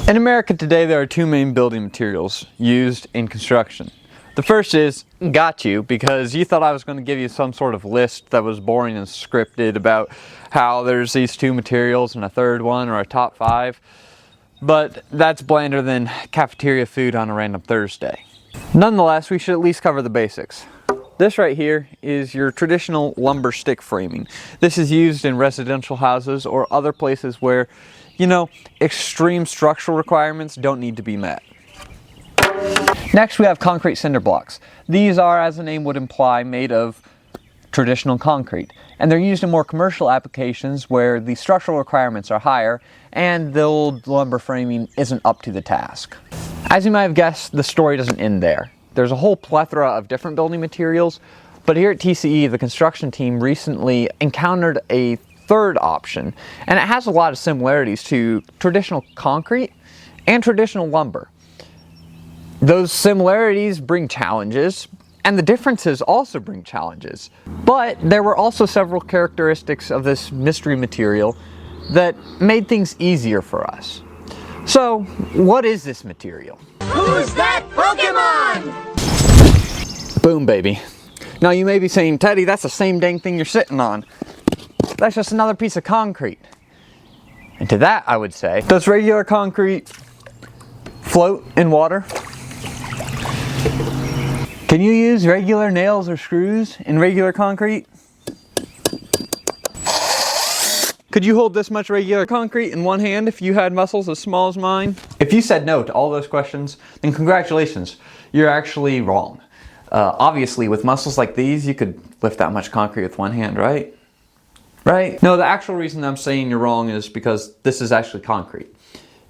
In America today, there are two main building materials used in construction. The first is, got you, because you thought I was going to give you some sort of list that was boring and scripted about how there's these two materials and a third one or a top 5. But that's blander than cafeteria food on a random Thursday. Nonetheless, we should at least cover the basics. This right here is your traditional lumber stick framing. This is used in residential houses or other places where, extreme structural requirements don't need to be met. Next, we have concrete cinder blocks. These are, as the name would imply, made of traditional concrete, and they're used in more commercial applications where the structural requirements are higher and the old lumber framing isn't up to the task. As you might have guessed, the story doesn't end there. There's a whole plethora of different building materials, but here at TCE, the construction team recently encountered a third option, and it has a lot of similarities to traditional concrete and traditional lumber. Those similarities bring challenges, and the differences also bring challenges. But there were also several characteristics of this mystery material that made things easier for us. So, what is this material? Who's that Pokemon? Boom, baby. Now you may be saying, Teddy, that's the same dang thing you're sitting on. That's just another piece of concrete. And to that I would say, does regular concrete float in water? Can you use regular nails or screws in regular concrete? Could you hold this much regular concrete in one hand if you had muscles as small as mine? If you said no to all those questions, then congratulations, you're actually wrong. Obviously, with muscles like these, you could lift that much concrete with one hand, right? Right? No, the actual reason I'm saying you're wrong is because this is actually concrete.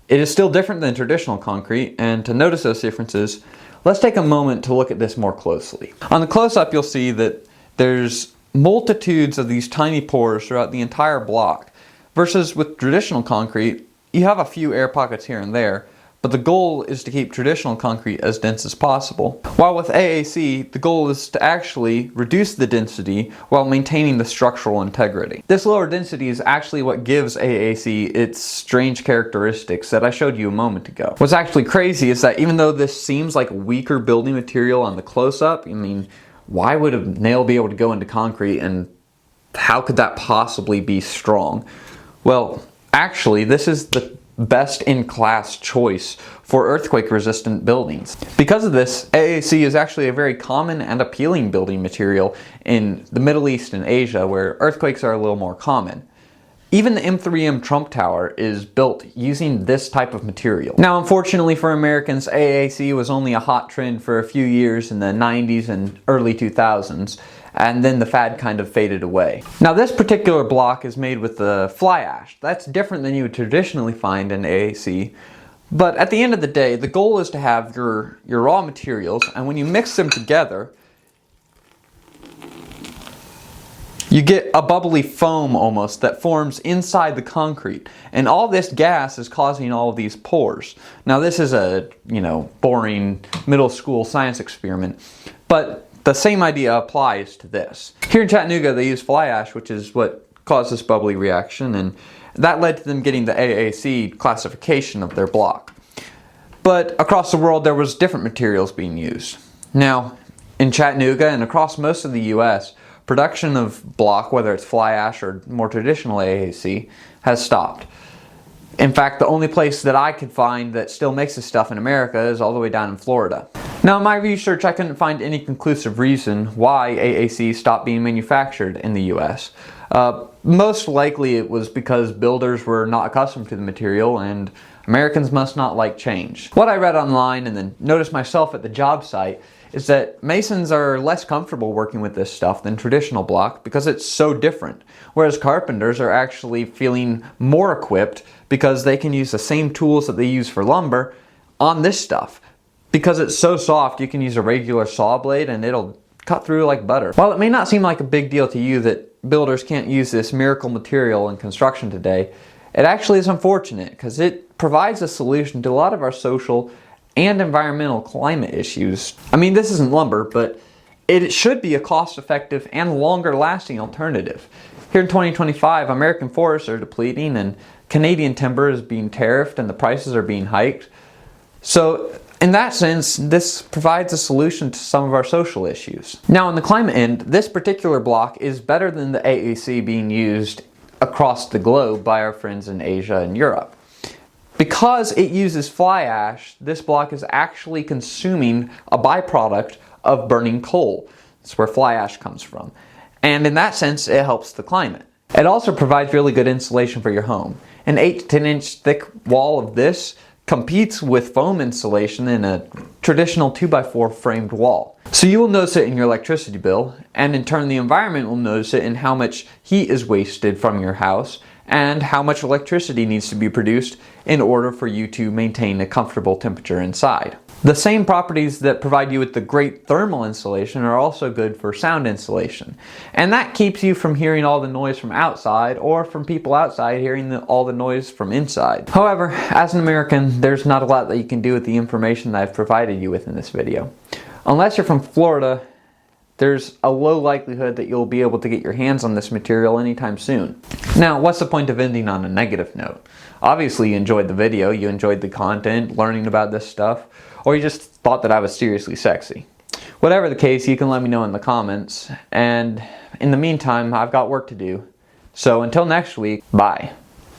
It is still different than traditional concrete, and to notice those differences, let's take a moment to look at this more closely. On the close-up, you'll see that there's multitudes of these tiny pores throughout the entire block, versus with traditional concrete, you have a few air pockets here and there, but the goal is to keep traditional concrete as dense as possible. While with AAC, the goal is to actually reduce the density while maintaining the structural integrity. This lower density is actually what gives AAC its strange characteristics that I showed you a moment ago. What's actually crazy is that even though this seems like a weaker building material on the close-up, why would a nail be able to go into concrete, and how could that possibly be strong? Well, actually, this is the best-in-class choice for earthquake-resistant buildings. Because of this, AAC is actually a very common and appealing building material in the Middle East and Asia, where earthquakes are a little more common. Even the M3M Trump Tower is built using this type of material. Now, unfortunately for Americans, AAC was only a hot trend for a few years in the 90s and early 2000s, and then the fad kind of faded away. Now, this particular block is made with the fly ash. That's different than you would traditionally find in AAC, but at the end of the day, the goal is to have your raw materials, and when you mix them together, you get a bubbly foam almost that forms inside the concrete. And all this gas is causing all of these pores. Now, this is a, boring middle school science experiment, but the same idea applies to this. Here in Chattanooga, they use fly ash, which is what caused this bubbly reaction, and that led to them getting the AAC classification of their block. But across the world, there was different materials being used. Now, in Chattanooga and across most of the US, production of block, whether it's fly ash or more traditional AAC, has stopped. In fact, the only place that I could find that still makes this stuff in America is all the way down in Florida. Now, in my research, I couldn't find any conclusive reason why AAC stopped being manufactured in the US. Most likely it was because builders were not accustomed to the material, and Americans must not like change. What I read online and then noticed myself at the job site is that masons are less comfortable working with this stuff than traditional block because it's so different, whereas carpenters are actually feeling more equipped because they can use the same tools that they use for lumber on this stuff. Because it's so soft, you can use a regular saw blade and it'll cut through like butter. While it may not seem like a big deal to you that builders can't use this miracle material in construction today, it actually is unfortunate because it provides a solution to a lot of our social and environmental climate issues. This isn't lumber, but it should be a cost-effective and longer-lasting alternative. Here in 2025, American forests are depleting, and Canadian timber is being tariffed and the prices are being hiked. So in that sense, this provides a solution to some of our social issues. Now on the climate end, this particular block is better than the AAC being used across the globe by our friends in Asia and Europe. Because it uses fly ash, this block is actually consuming a byproduct of burning coal. That's where fly ash comes from. And in that sense, it helps the climate. It also provides really good insulation for your home. An 8 to 10 inch thick wall of this competes with foam insulation in a traditional 2x4 framed wall. So you will notice it in your electricity bill, and in turn the environment will notice it in how much heat is wasted from your house and how much electricity needs to be produced in order for you to maintain a comfortable temperature inside. The same properties that provide you with the great thermal insulation are also good for sound insulation. And that keeps you from hearing all the noise from outside or from people outside hearing all the noise from inside. However, as an American, there's not a lot that you can do with the information that I've provided you with in this video. Unless you're from Florida, there's a low likelihood that you'll be able to get your hands on this material anytime soon. Now, what's the point of ending on a negative note? Obviously you enjoyed the video, you enjoyed the content, learning about this stuff, or you just thought that I was seriously sexy. Whatever the case, you can let me know in the comments, and in the meantime, I've got work to do. So until next week, bye.